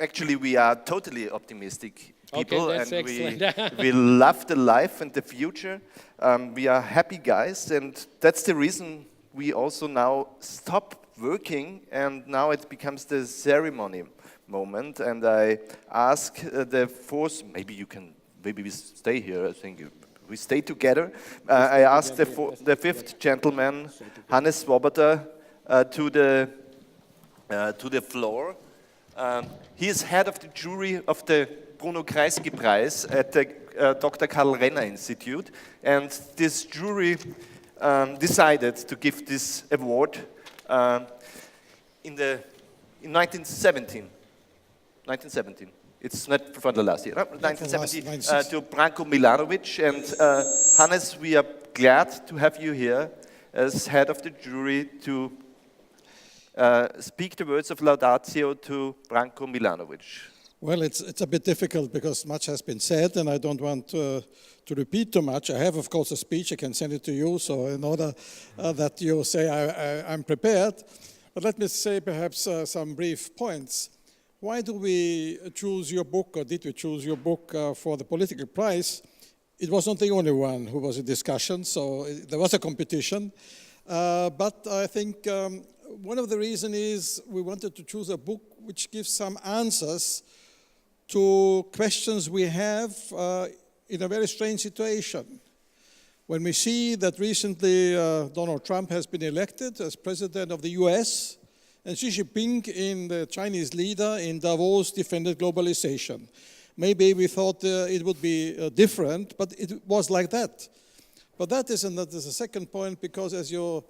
Actually, we are totally optimistic people, Okay, that's and excellent. we love the life and the future. We are happy guys, and that's the reason we also now stop working, and now it becomes the ceremony moment. And I ask the fourth, maybe we stay here. I think we stay together. I ask the fifth gentleman, Hannes Swoboda, to the floor. He is head of the jury of the Bruno Kreisky Preis at the Dr. Karl Renner Institute, and this jury decided to give this award in 1917. 1917. It's not for the last year. 1917 to Branko Milanovic, and Hannes, we are glad to have you here as head of the jury to speak the words of Laudatio to Branko Milanovic. Well, it's a bit difficult because much has been said, and I don't want to repeat too much. I have, of course, a speech. I can send it to you, so in order that you say I'm prepared. But let me say perhaps some brief points. Why do we choose your book, or did we choose your book for the Political Prize? It was not the only one who was in discussion, so there was a competition. But I think one of the reasons is we wanted to choose a book which gives some answers to questions we have in a very strange situation. When we see that recently Donald Trump has been elected as president of the US, and Xi Jinping, the Chinese leader in Davos, defended globalization. Maybe we thought it would be different, but it was like that. But that is a second point, because as you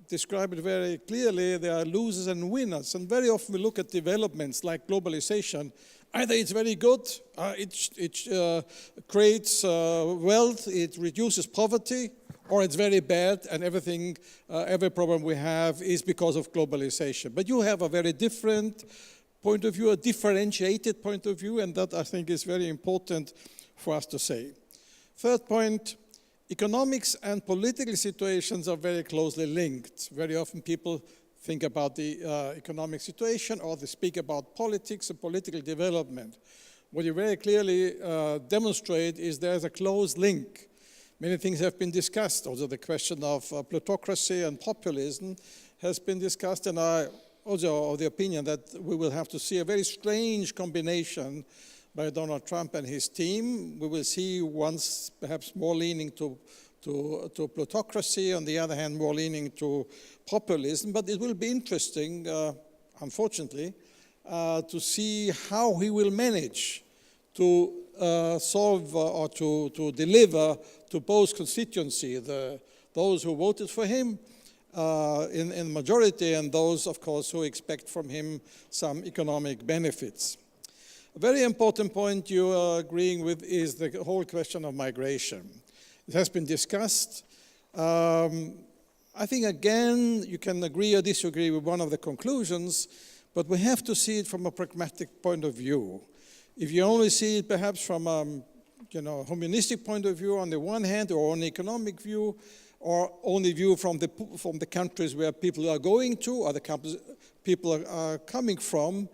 describe it very clearly, there are losers and winners. And very often we look at developments like globalization. Either it's very good, it creates wealth, it reduces poverty, or it's very bad and every problem we have is because of globalization. But you have a very different point of view, a differentiated point of view, and that I think is very important for us to say. Third point, economics and political situations are very closely linked. Very often people think about the economic situation, or they speak about politics and political development. What you very clearly demonstrate is there's a close link. Many things have been discussed. Also the question of plutocracy and populism has been discussed, and I also of the opinion that we will have to see a very strange combination by Donald Trump and his team. We will see once perhaps more leaning to plutocracy, on the other hand more leaning to populism, but it will be interesting, unfortunately, to see how he will manage to solve or to deliver to both constituencies, those who voted for him in majority, and those, of course, who expect from him some economic benefits. A very important point you are agreeing with is the whole question of migration. It has been discussed. I think, again, you can agree or disagree with one of the conclusions, but we have to see it from a pragmatic point of view. If you only see it perhaps from a humanistic point of view on the one hand, or an economic view, or only view from the countries where people are going to, or the countries people are coming from,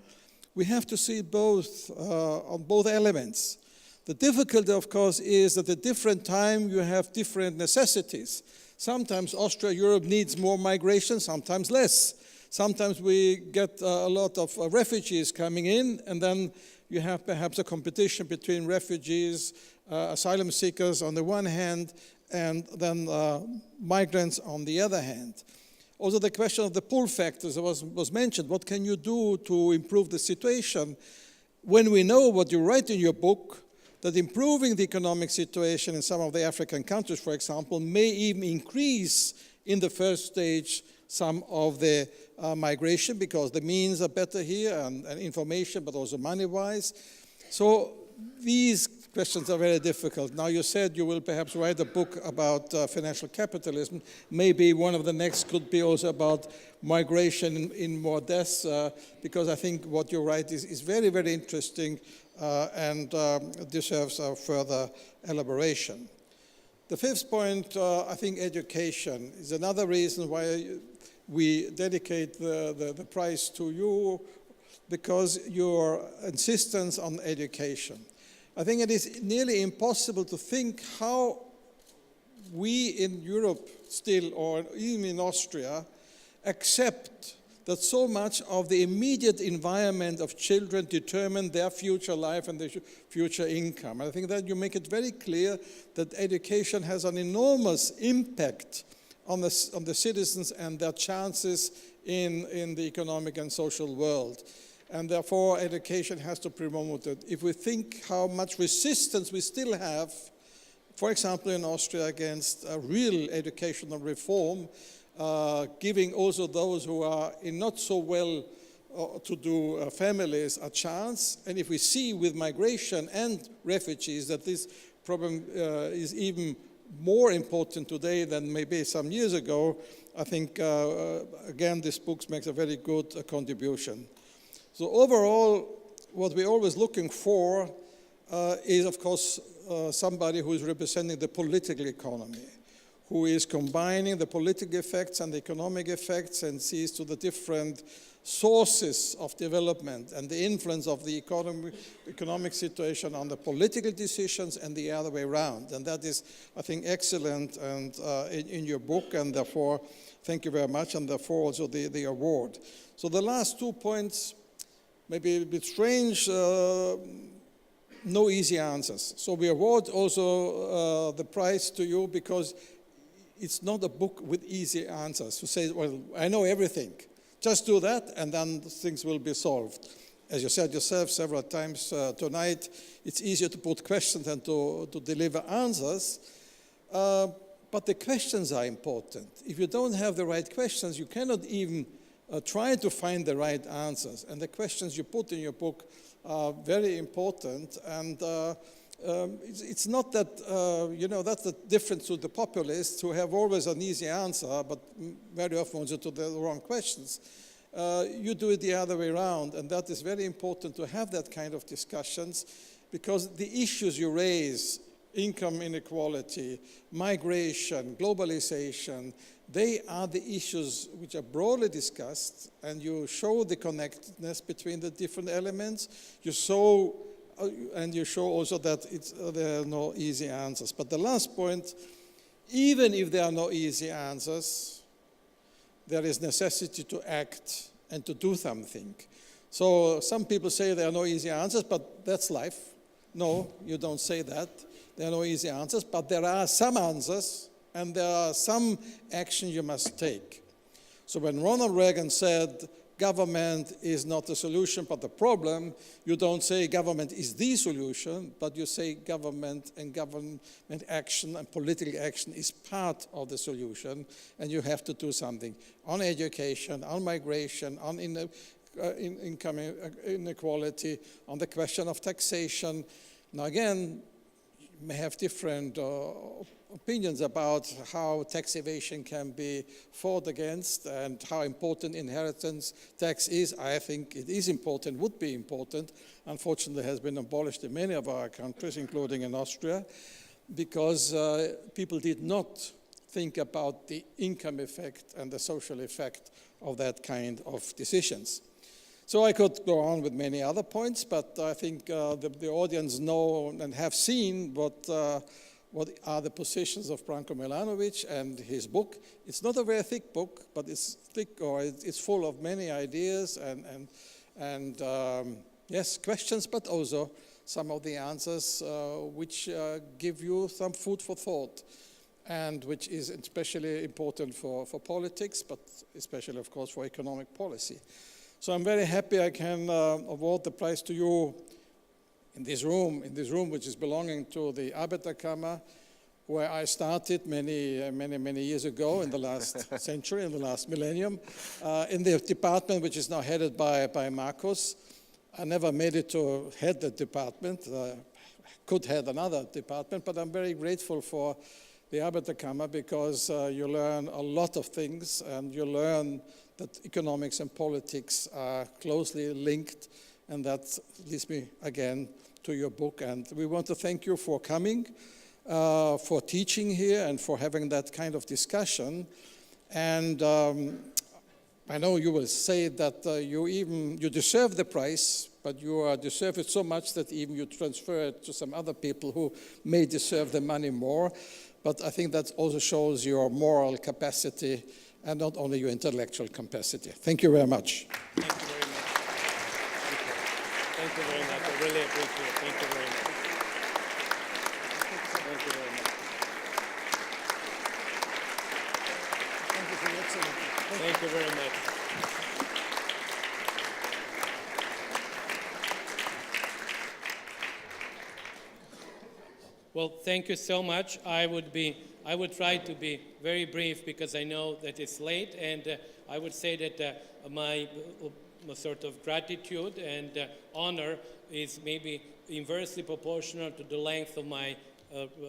we have to see both on both elements. The difficulty, of course, is that at different time you have different necessities. Sometimes Austria, Europe needs more migration, sometimes less. Sometimes we get a lot of refugees coming in, and then you have perhaps a competition between refugees, asylum seekers on the one hand, and then migrants on the other hand. Also, the question of the pull factors was mentioned. What can you do to improve the situation? When we know what you write in your book, that improving the economic situation in some of the African countries, for example, may even increase in the first stage some of the migration, because the means are better here, and information, but also money-wise. So these questions are very difficult. Now, you said you will perhaps write a book about financial capitalism. Maybe one of the next could be also about migration in more depth, because I think what you write is very, very interesting and deserves a further elaboration. The fifth point, I think education is another reason why we dedicate the prize to you, because your insistence on education. I think it is nearly impossible to think how we in Europe still, or even in Austria, accept that so much of the immediate environment of children determine their future life and their future income. I think that you make it very clear that education has an enormous impact on the citizens and their chances in the economic and social world. And therefore, education has to be promoted. If we think how much resistance we still have, for example, in Austria, against a real educational reform, giving also those who are in not so well to do families a chance. And if we see with migration and refugees that this problem is even more important today than maybe some years ago, I think, again, this book makes a very good contribution. So overall, what we're always looking for is, of course, somebody who is representing the political economy, who is combining the political effects and the economic effects and sees to the different sources of development and the influence of the economic situation on the political decisions and the other way around. And that is, I think, excellent and in your book, and therefore, thank you very much, and therefore also the award. So the last 2 points may be a bit strange, no easy answers. So we award also the prize to you because it's not a book with easy answers to say, well, I know everything. Just do that and then things will be solved. As you said yourself several times tonight, it's easier to put questions than to deliver answers. But the questions are important. If you don't have the right questions, you cannot even try to find the right answers. And the questions you put in your book are very important. And it's not that, that's the difference to the populists who have always an easy answer, but very often also to the wrong questions. You do it the other way around, and that is very important to have that kind of discussions, because the issues you raise, income inequality, migration, globalization, they are the issues which are broadly discussed, and you show the connectedness between the different elements. You show also that there are no easy answers. But the last point, even if there are no easy answers, there is necessity to act and to do something. So some people say there are no easy answers, but that's life. No, you don't say that. There are no easy answers, but there are some answers, and there are some action you must take. So when Ronald Reagan said, government is not the solution but the problem, you don't say government is the solution, but you say government and government action and political action is part of the solution, and you have to do something on education, on migration, on income inequality, on the question of taxation. Now again, you may have different opinions about how tax evasion can be fought against and how important inheritance tax is. I think it is important, would be important. Unfortunately, it has been abolished in many of our countries, including in Austria, because people did not think about the income effect and the social effect of that kind of decisions. So I could go on with many other points, but I think the audience know and have seen what are the positions of Branko Milanovic and his book. It's not a very thick book, but it's thick, or it's full of many ideas and yes, questions, but also some of the answers which give you some food for thought, and which is especially important for politics, but especially, of course, for economic policy. So I'm very happy I can award the prize to you in this room which is belonging to the Arbeiterkammer, where I started many years ago in the last century, in the last millennium, in the department which is now headed by Markus. I never made it to head the department. Could head another department, but I'm very grateful for the Arbeiterkammer because you learn a lot of things, and you learn that economics and politics are closely linked, and that leads me again to your book. And we want to thank you for coming, for teaching here, and for having that kind of discussion. And I know you will say that you deserve the prize, but you deserve it so much that even you transfer it to some other people who may deserve the money more. But I think that also shows your moral capacity and not only your intellectual capacity. Thank you very much. Thank you very much. Thank you very much. I really appreciate it. Thank you very much. Thank you very much. Thank you for your excellent. Thank you very much. Well, thank you so much. I would try to be very brief because I know that it's late, and I would say that my sort of gratitude and honor is maybe inversely proportional to the length of my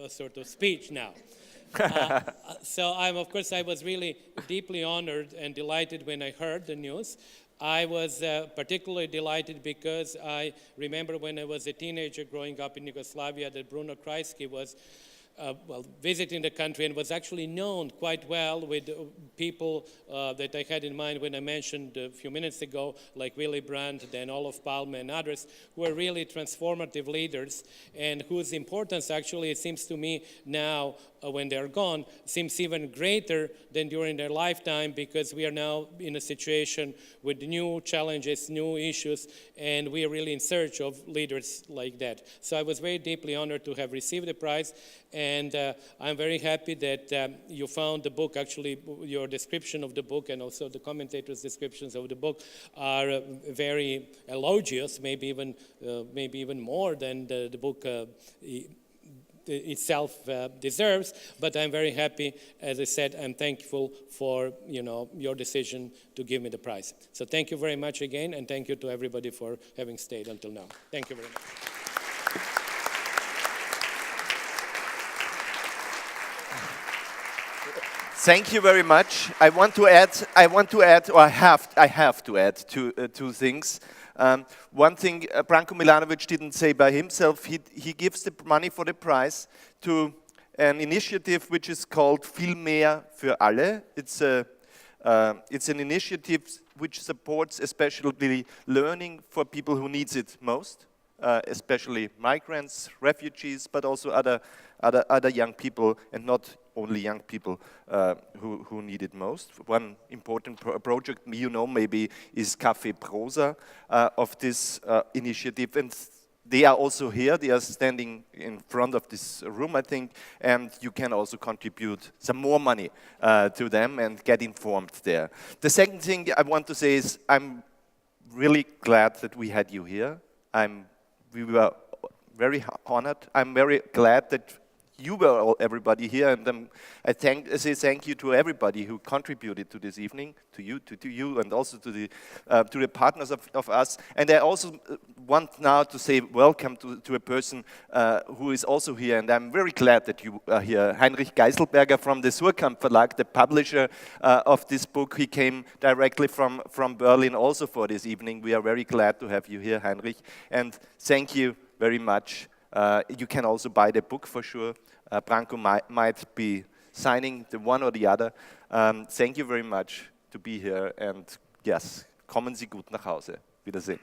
sort of speech now. So of course, I was really deeply honored and delighted when I heard the news. I was particularly delighted because I remember when I was a teenager growing up in Yugoslavia that Bruno Kreisky was visiting the country and was actually known quite well with people that I had in mind when I mentioned a few minutes ago, like Willy Brandt, then Olof Palme and others, who are really transformative leaders and whose importance actually, it seems to me now, when they're gone, seems even greater than during their lifetime because we are now in a situation with new challenges, new issues, and we are really in search of leaders like that. So I was very deeply honored to have received the prize, and I'm very happy that you found the book, actually your description of the book and also the commentators' descriptions of the book are very elogious, maybe even more than the book itself deserves, but I'm very happy. As I said, I'm thankful for your decision to give me the prize. So thank you very much again, and thank you to everybody for having stayed until now. Thank you very much. Thank you very much. I want to add, or I have to add two things. One thing Branko Milanovic didn't say by himself, he gives the money for the prize to an initiative which is called Viel mehr für alle. It's an initiative which supports especially learning for people who needs it most, especially migrants, refugees, but also other young people, and not only young people who need it most. One important project maybe is Café Prosa of this initiative, and they are also here. They are standing in front of this room, I think, and you can also contribute some more money to them and get informed there. The second thing I want to say is I'm really glad that we had you here. We were very honored. I'm very glad that you were everybody here, and I say thank you to everybody who contributed to this evening, to you, and also to the partners of us. And I also want now to say welcome to a person who is also here, and I'm very glad that you are here. Heinrich Geiselberger from the Surkamp Verlag, the publisher of this book. He came directly from Berlin also for this evening. We are very glad to have you here, Heinrich, and thank you very much. You can also buy the book for sure. Branko might be signing the one or the other. Thank you very much to be here, and yes, kommen Sie gut nach Hause. Wiedersehen.